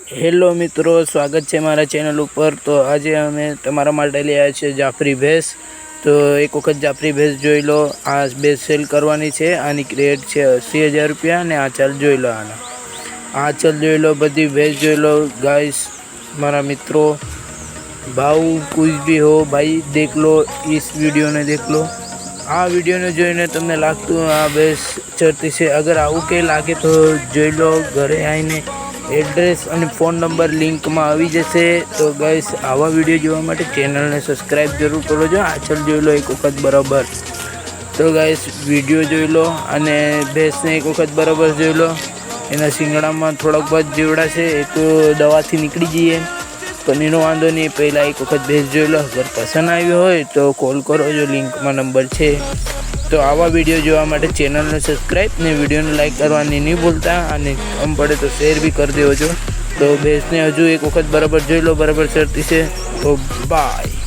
Hello મિત્રો, સ્વાગત છે મારા ચેનલ ઉપર। તો આજે અમે તમારા માટે લઈ આવ્યા છીએ જાફરી ભેંસ। તો એક વખત જાફરી ભેંસ જોઈ લો। આ ભેંસ સેલ કરવાની છે। આની રેટ છે 80,000 रुपया। ने आँचल જોઈ લો, आँचल જોઈ लो, बधी भैंस જોઈ लो गाइस। मारा मित्रों, भाव कुछ भी हो भाई, देख लो, इस वीडियो ने देख लो। आ वीडियो ने जोईने तमने लागतुं आ भैंस चरती छे। अगर आवुं के लागे तो जोई लो। घरे आवीने एड्रेस और फोन नंबर लिंक में आवी जशे। तो गाइस, आवा वीडियो जोवा माटे चेनल ने सब्सक्राइब जरूर करो जो। आँचल जोई लो एक वखत बराबर। तो गाइस, वीडियो जोई लो अने भैंस ने एक वखत बराबर जोई लो। एना सींगड़ा में थोड़ा बहुत जीवड़ा है, ए तो दवा थी निकली जाइए, पण एनो वांधो नहीं। पहला एक वखत भैंस जोई लो। अगर पसंद आवी होय तो कॉल करो जो, लिंक में नंबर है। तो आवा वीडियो जोवा माटे चेनल ने सब्सक्राइब ने वीडियो ने लाइक करवानी नहीं भूलता, अने कम पड़े तो शेर भी कर देवो जो। तो भैंस ने हजू एक वखत बराबर जोई लो, बराबर चरती है। तो बाय।